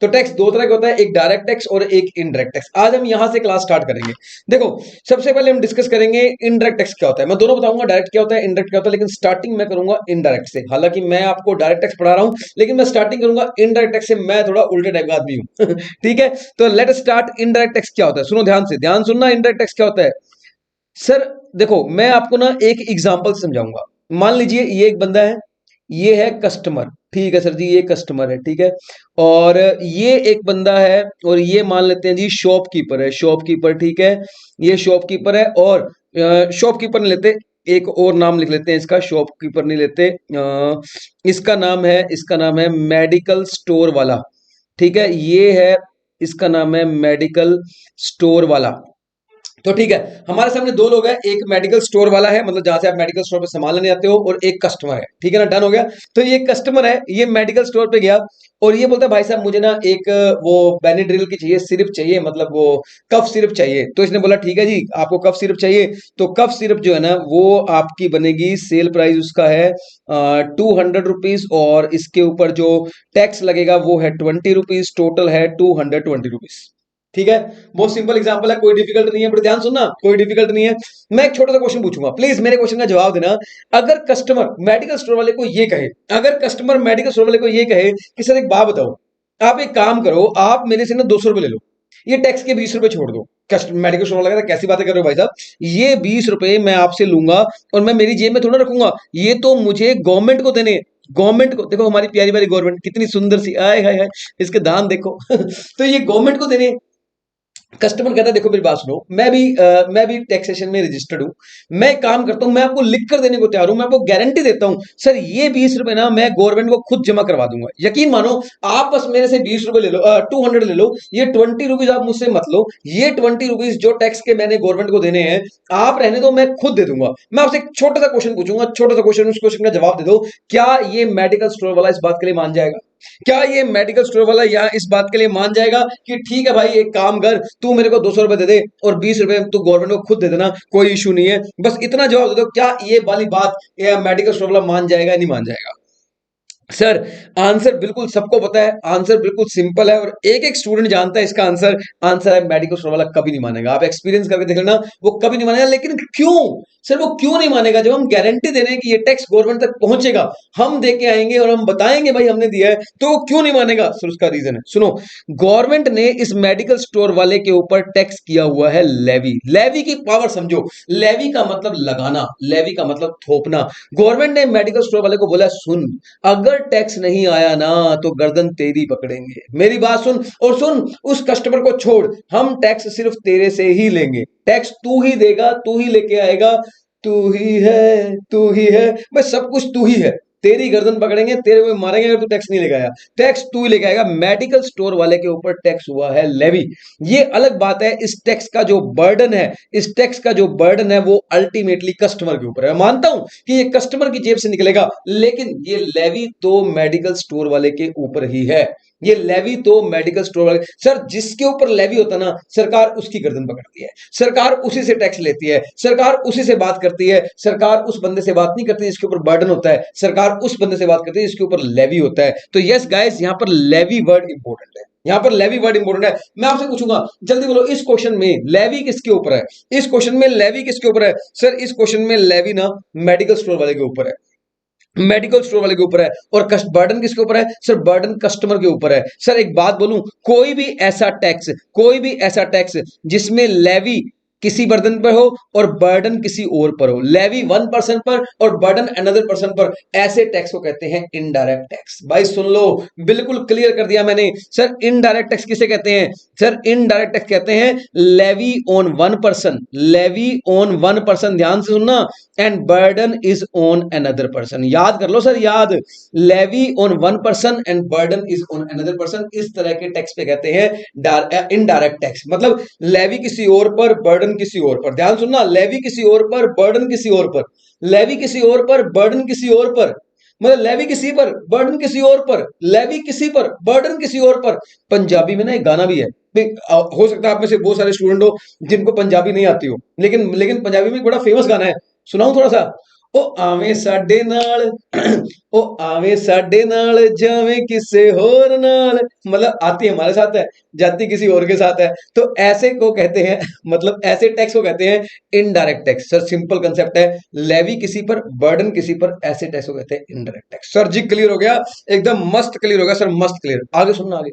तो टैक्स दो तरह का होता है, एक डायरेक्ट टैक्स और एक इनडायरेक्ट टैक्स। आज हम यहां से क्लास स्टार्ट करेंगे। देखो, सबसे पहले हम डिस्कस करेंगे इनडायरेक्ट टैक्स क्या होता है। मैं दोनों बताऊंगा, डायरेक्ट क्या होता है, इनडायरेक्ट क्या होता है, लेकिन स्टार्टिंग मैं करूंगा इनडायरेक्ट से। हालांकि मैं आपको डायरेक्ट टैक्स पढ़ा रहा हूं, लेकिन मैं स्टार्टिंग करूंगा इनडायरेक्ट टैक्स से। मैं थोड़ा उल्टे टाइप का आदमी हूं ठीक है, तो लेट स्टार्ट। इनडायरेक्ट टैक्स क्या होता है, सुनो ध्यान से, ध्यान सुनना। इनडायरेक्ट टैक्स क्या होता है सर? देखो, मैं आपको ना एक एग्जांपल समझाऊंगा। मान लीजिए ये एक बंदा है, ये है कस्टमर, ठीक है सर जी, ये कस्टमर है, ठीक है। और ये एक बंदा है, और ये मान लेते हैं जी शॉपकीपर है, शॉपकीपर, ठीक है। ये शॉपकीपर है, और शॉपकीपर नहीं लेते, एक और नाम लिख लेते हैं इसका, शॉपकीपर नहीं लेते। इसका नाम है मेडिकल स्टोर वाला, ठीक है। ये है, इसका नाम है मेडिकल स्टोर वाला। तो ठीक है, हमारे सामने दो लोग हैं, एक मेडिकल स्टोर वाला है, मतलब जहां से आप मेडिकल स्टोर पे सामान लेने आते हो, और एक कस्टमर है, ठीक है ना, डन हो गया। तो ये कस्टमर है, ये मेडिकल स्टोर पे गया, और ये बोलता है भाई साहब मुझे ना एक वो बेनिड्रिल की चाहिए, सिरप चाहिए, मतलब वो कफ सिरप चाहिए। तो इसने बोला ठीक है जी, आपको कफ सिरप चाहिए, तो कफ सिरप जो है ना वो आपकी बनेगी, सेल प्राइस उसका है 200 रुपीज, और इसके ऊपर जो टैक्स लगेगा वो है 20 रुपीज, टोटल है 220 रुपीज। ठीक है, बहुत सिंपल एग्जांपल है, कोई डिफिकल्ट नहीं है, बट ध्यान सुनना, कोई डिफिकल्ट नहीं है। मैं एक छोटा सा क्वेश्चन पूछूंगा, प्लीज मेरे क्वेश्चन का जवाब देना। अगर कस्टमर मेडिकल स्टोर वाले को ये कहे, अगर कस्टमर मेडिकल स्टोर वाले को ये कहे कि सर एक बात बताओ, आप एक काम करो, आप मेरे से ना 200 रुपए ले लो, ये टैक्स के 20 रुपए छोड़ दो। मेडिकल स्टोर वाला कहता है कैसी बातें कर रहे हो भाई साहब, ये 20 रुपए मैं आपसे लूंगा और मैं मेरी जेब में थोड़ा रखूंगा, ये तो मुझे गवर्नमेंट को देने। गवर्नमेंट को, देखो हमारी प्यारी प्यारी गवर्नमेंट कितनी सुंदर सी, आए हाय हाय, इसके दान देखो तो ये गवर्नमेंट को देने। कस्टमर कहता है देखो मेरी बात सुनो, मैं भी टैक्सेशन में रजिस्टर्ड हूं, मैं एक काम करता हूं, मैं आपको लिख कर देने को तैयार हूं, मैं आपको गारंटी देता हूं सर, ये 20 रुपए ना मैं गवर्नमेंट को खुद जमा करवा दूंगा, यकीन मानो। आप बस मेरे से 20 रुपए ले लो, 200 ले लो, ये 20 रुपीज आप मुझसे मत लो, ये 20 रुपीज जो टैक्स के मैंने गवर्नमेंट को देने हैं, आप रहने दो, मैं खुद दे दूंगा। मैं आपसे एक छोटा सा क्वेश्चन पूछूंगा, छोटा सा क्वेश्चन, उस क्वेश्चन का जवाब दे दो। क्या ये मेडिकल स्टोर वाला इस बात के लिए मान जाएगा? क्या ये मेडिकल स्टोर वाला या इस बात के लिए मान जाएगा कि ठीक है भाई, एक काम कर, तू मेरे को 200 रुपए दे दे और 20 रुपए तू गवर्नमेंट को खुद दे देना, कोई इशू नहीं है, बस इतना जवाब दे दो। क्या ये वाली बात ये मेडिकल स्टोर वाला मान जाएगा, नहीं मान जाएगा? सर, आंसर बिल्कुल सबको पता है, आंसर बिल्कुल सिंपल है, और एक एक स्टूडेंट जानता है इसका आंसर। आंसर है मेडिकल स्टोर वाला कभी नहीं मानेगा, आप एक्सपीरियंस करके देख लेना, वो कभी नहीं मानेगा। लेकिन क्यों सर, वो क्यों नहीं मानेगा? जब हम गारंटी दे रहे हैं कि ये टैक्स गवर्नमेंट तक पहुंचेगा, हम दे के आएंगे और हम बताएंगे भाई हमने दिया है, तो वो क्यों नहीं मानेगा? सर उसका रीजन है, सुनो। गवर्नमेंट ने इस मेडिकल स्टोर वाले के ऊपर टैक्स किया हुआ है लेवी। लेवी की पावर समझो, लेवी का मतलब लगाना, लेवी का मतलब थोपना। गवर्नमेंट ने मेडिकल स्टोर वाले को बोला सुन, अगर टैक्स नहीं आया ना तो गर्दन तेरी पकड़ेंगे, मेरी बात सुन, और सुन, उस कस्टमर को छोड़, हम टैक्स सिर्फ तेरे से ही लेंगे, टैक्स तू ही देगा, तू ही लेके आएगा, तू ही है, तू ही है, बस सब कुछ तू ही है। तेरी गर्दन पकड़ेंगे, तेरे को मारेंगे अगर तू टैक्स नहीं लेके आया, टैक्स तू ही लेके आएगा। मेडिकल स्टोर वाले के ऊपर टैक्स हुआ है लेवी, ये अलग बात है। इस टैक्स का जो बर्डन है, इस टैक्स का जो बर्डन है वो अल्टीमेटली कस्टमर के ऊपर है। मैं मानता हूं कि ये कस्टमर की जेब से निकलेगा, लेकिन ये लेवी तो मेडिकल स्टोर वाले के ऊपर ही है। ये लेवी तो मेडिकल स्टोर वाले, सर जिसके ऊपर लेवी होता ना, सरकार उसकी गर्दन पकड़ती है, सरकार उसी से टैक्स लेती है, सरकार उसी से बात करती है, सरकार उस बंदे से बात नहीं करती जिसके ऊपर बर्डन होता है, सरकार उस बंदे से बात करती है जिसके ऊपर लेवी होता है। तो यस गाइस, यहां पर लेवी वर्ड इंपॉर्टेंट है, यहां पर लेवी वर्ड इंपॉर्टेंट है। मैं आपसे पूछूंगा, जल्दी बोलो, इस क्वेश्चन में लेवी किसके ऊपर है? इस क्वेश्चन में लेवी किसके ऊपर है? सर इस क्वेश्चन में लेवी ना मेडिकल स्टोर वाले के ऊपर है, मेडिकल स्टोर वाले के ऊपर है। और कस्ट बर्डन किसके ऊपर है? सर बर्डन कस्टमर के ऊपर है। सर एक बात बोलूं, कोई भी ऐसा टैक्स जिसमें लेवी किसी बर्डन पर हो और बर्डन किसी और पर हो, लेवी वन पर्सन पर और बर्डन अनदर पर्सन पर, ऐसे टैक्स को कहते हैं इनडायरेक्ट टैक्स। भाई सुन लो, बिल्कुल क्लियर कर दिया मैंने। सर इनडायरेक्ट टैक्स किसे कहते हैं? सर इनडायरेक्ट टैक्स कहते हैं levy on one person, levy on one person, ध्यान से सुनना, and burden is on another person. याद कर लो सर, याद, levy on one person and burden is on another person, इस तरह के टैक्स पे कहते हैं इनडायरेक्ट टैक्स। मतलब लेवी किसी और पर, बर्डन किसी और पर, ध्यान सुनना, लेवी किसी और पर, बर्डन किसी और पर, लेवी किसी और पर, बर्डन किसी और पर, मतलब लेवी किसी पर, बर्डन किसी और पर, लेवी किसी पर, बर्डन किसी और पर। पंजाबी में ना एक गाना भी है, हो सकता है आप में से बहुत सारे स्टूडेंट हो जिनको पंजाबी नहीं आती हो, लेकिन पंजाबी में एक बड़ा फेमस गाना है, सुनाऊं थोड़ा सा? ओ आवे साडे नाल ओ आवे साडे नाल जावे किसे होर नाल, मतलब आती हमारे साथ है, जाती किसी और के साथ है। तो ऐसे को कहते हैं मतलब ऐसे टैक्स को कहते हैं indirect tax. Sir simple concept है, लेवी किसी पर, बर्डन किसी पर, ऐसे टैक्स को कहते हैं इनडायरेक्ट टैक्स। सर जी क्लियर हो गया, एकदम मस्त क्लियर हो गया सर, मस्त क्लियर। आगे सुनना, आगे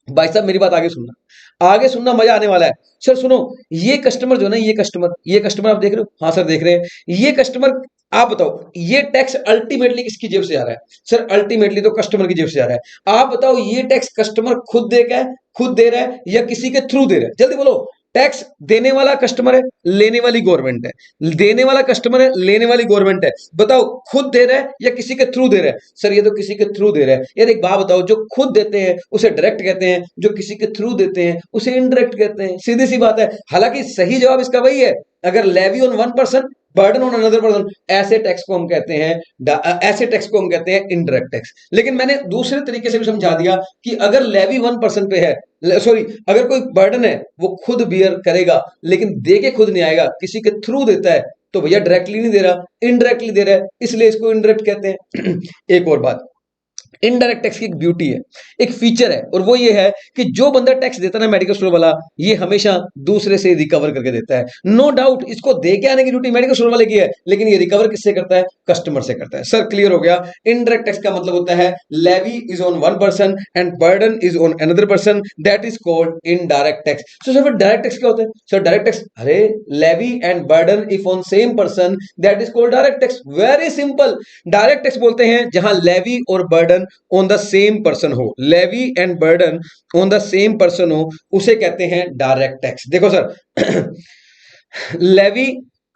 भाई साहब मेरी बात आगे सुनना, आगे सुनना, मजा आने वाला है। सर सुनो, ये कस्टमर जो है ना, ये कस्टमर आप देख रहे हो, हाँ सर देख रहे हैं ये कस्टमर। आप बताओ ये टैक्स अल्टीमेटली किसकी जेब से जा रहा है? सर अल्टीमेटली तो कस्टमर की जेब से जा रहा है। आप बताओ ये टैक्स कस्टमर खुद दे का खुद दे रहा है या किसी के थ्रू दे रहा है? जल्दी बोलो। टैक्स देने वाला कस्टमर है, लेने वाली गवर्नमेंट है। देने वाला कस्टमर है, लेने वाली गवर्नमेंट है। बताओ खुद दे रहा है या किसी के थ्रू दे रहा है? सर ये तो किसी के थ्रू दे रहा है। यार एक बात बताओ, जो खुद देते हैं उसे डायरेक्ट कहते हैं, जो किसी के थ्रू देते हैं उसे इनडायरेक्ट कहते हैं। सीधी सी बात है। हालांकि सही जवाब इसका वही है, अगर levy on one person, burden on another person, ऐसे टैक्स को हम कहते हैं, ऐसे टैक्स को हम कहते हैं इनडायरेक्ट टैक्स। लेकिन मैंने दूसरे तरीके से भी समझा दिया कि अगर लेवी वन पर्सन पे है, सॉरी, अगर कोई बर्डन है वो खुद बियर करेगा लेकिन दे के खुद नहीं आएगा, किसी के थ्रू देता है, तो भैया डायरेक्टली नहीं दे रहा, इनडायरेक्टली दे रहा है, इसलिए इसको इनडायरेक्ट कहते हैं। एक और बात, इनडायरेक्ट टैक्स की एक ब्यूटी है, एक फीचर है, और वो ये है कि जो बंदा टैक्स देता है ना मेडिकल स्टोर वाला, ये हमेशा दूसरे से रिकवर करके देता है। नो डाउट इसको दे के आने की ड्यूटी मेडिकल स्टोर वाले की है, लेकिन ये रिकवर किससे करता है? कस्टमर से करता है। सर क्लियर हो गया। इनडायरेक्ट टैक्स का मतलब होता है levy is on one person and burden is on another person, that is called indirect tax. So sir direct tax क्या होता है? सर डायरेक्ट टैक्स, अरे levy and burden if on same person, that is called direct tax. Very simple. Direct tax बोलते हैं जहां levy और burden on the same person हो, levy and burden on the same person हो, उसे कहते हैं डायरेक्ट टैक्स। देखो sir levy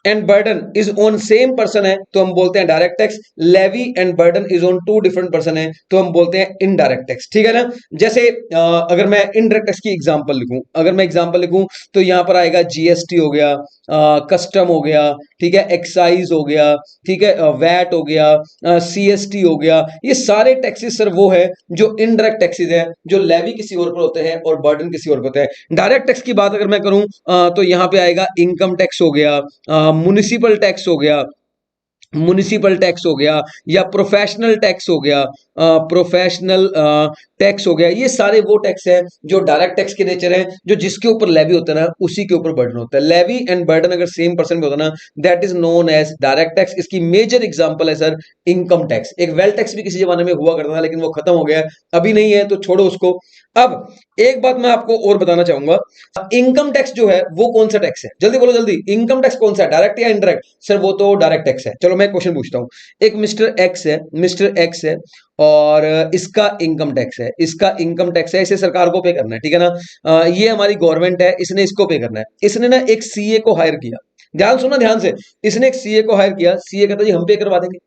and burden is on same person है तो हम बोलते हैं direct tax, levy and burden is on two different person है तो हम बोलते हैं इनडायरेक्ट टैक्स। ठीक है ना? जैसे अगर मैं इनडायरेक्ट टैक्स की एग्जांपल लिखूं, अगर मैं एग्जांपल लिखूं तो यहां पर आएगा जीएसटी हो गया, कस्टम हो गया, ठीक है, एक्साइज हो गया, ठीक है, वैट हो गया, सीएसटी हो गया। ये सारे टैक्सेस सर वो है जो इनडायरेक्ट टैक्सेस है, जो लेवी किसी और पर होते हैं और बर्डन किसी और पर होते हैं। डायरेक्ट टैक्स की बात अगर मैं करूं तो यहां पे आएगा इनकम टैक्स हो गया, म्युनिसिपल टैक्स हो गया, म्युनिसिपल टैक्स हो गया, या प्रोफेशनल टैक्स हो गया, प्रोफेशनल टैक्स हो गया। ये सारे वो टैक्स हैं जो डायरेक्ट टैक्स के नेचर है, जो जिसके ऊपर लेवी होता है ना उसी के ऊपर बर्डन होता है। लेवी एंड बर्डन अगर सेम पर्सन में होता है ना, that is known as direct tax. इसकी मेजर एग्जांपल है सर इनकम टैक्स। एक वेल्थ टैक्स भी किसी जमाने में हुआ करता था लेकिन वो खत्म हो गया, अभी नहीं है तो छोड़ो उसको। अब एक बात मैं आपको और बताना चाहूंगा, इनकम टैक्स जो है वो कौन सा टैक्स है? जल्दी बोलो जल्दी, इनकम टैक्स कौन सा है, डायरेक्ट या इनडायरेक्ट? सर वो तो डायरेक्ट टैक्स है। चलो मैं क्वेश्चन पूछता हूं, एक मिस्टर एक्स है, मिस्टर एक्स है और इसका इनकम टैक्स है, इसका इनकम टैक्स है, इसे सरकार को पे करना है, ठीक है ना? ये हमारी गवर्नमेंट है, इसने इसको पे करना है। इसने ना एक सीए को हायर किया, ध्यान सुनना ध्यान से, इसने एक सीए को हायर किया, सीए कहता जी हम पे करवा देंगे।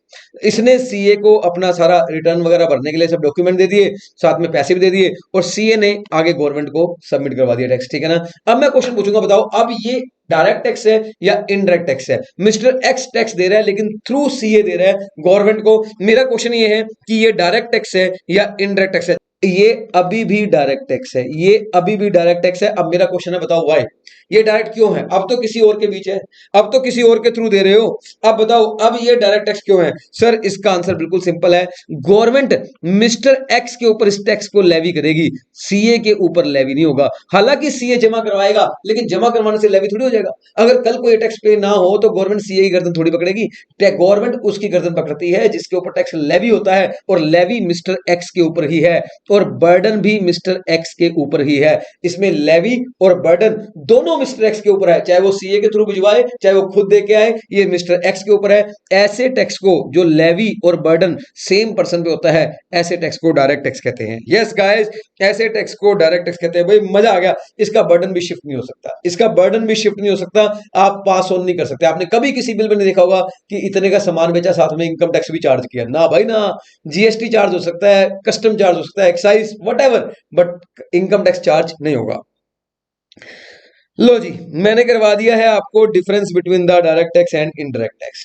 इसने सीए को अपना सारा रिटर्न वगैरह भरने के लिए सब डॉक्यूमेंट दे दिए, साथ में पैसे भी दे दिए, और सीए ने आगे गवर्नमेंट को सबमिट करवा दिया टैक्स, ठीक है ना? अब मैं क्वेश्चन पूछूंगा, बताओ अब ये डायरेक्ट टैक्स है या इनडायरेक्ट टैक्स है? मिस्टर एक्स टैक्स दे रहा है लेकिन थ्रू सीए दे रहा है गवर्नमेंट को। मेरा क्वेश्चन ये है कि ये डायरेक्ट टैक्स है या इनडायरेक्ट टैक्स है? ये अभी भी डायरेक्ट टैक्स है, ये अभी भी डायरेक्ट टैक्स है। अब मेरा क्वेश्चन है, बताओ व्हाई? ये डायरेक्ट क्यों है? अब तो किसी और के बीच है, अब तो किसी और के थ्रू दे रहे हो, अब बताओ अब ये डायरेक्ट टैक्स क्यों है? सर इसका आंसर बिल्कुल सिंपल है, गवर्नमेंट मिस्टर एक्स के ऊपर इस टैक्स को लेवी करेगी, सीए के ऊपर लेवी नहीं होगा। हालांकि सीए जमा करवाएगा लेकिन जमा करवाने से लेवी थोड़ी हो जाएगा। अगर कल को ये टैक्स पे ना हो तो गवर्नमेंट सीए की गर्दन थोड़ी पकड़ेगी, गवर्नमेंट उसकी गर्दन पकड़ती है जिसके ऊपर टैक्स लेवी होता है, और लेवी मिस्टर एक्स के ऊपर ही है, और बर्डन भी मिस्टर एक्स के ऊपर ही है। इसमें लेवी और बर्डन दोनों मिस्टर एक्स के ऊपर है, चाहे वो सीए के थ्रू भिजवाए चाहे वो खुद दे के आए, ये मिस्टर एक्स के ऊपर है। ऐसे टैक्स को जो लेवी और बर्डन सेम पर्सन पे होता है, ऐसे टैक्स को डायरेक्ट टैक्स कहते हैं। यस गाइस, ऐसे टैक्स को डायरेक्ट टैक्स कहते हैं। भाई मजा आ गया। इसका बर्डन भी शिफ्ट नहीं हो सकता, इसका बर्डन भी शिफ्ट नहीं हो सकता, आप पास ऑन नहीं कर सकते। आपने कभी किसी बिल में नहीं देखा होगा कि इतने का सामान बेचा साथ में इनकम टैक्स भी चार्ज किया, ना भाई ना। जीएसटी चार्ज हो सकता है, कस्टम चार्ज हो सकता है, excise what, but income tax charge नहीं होगा। लो जी, मैंने करवा दिया है आपको difference between the direct tax and indirect tax.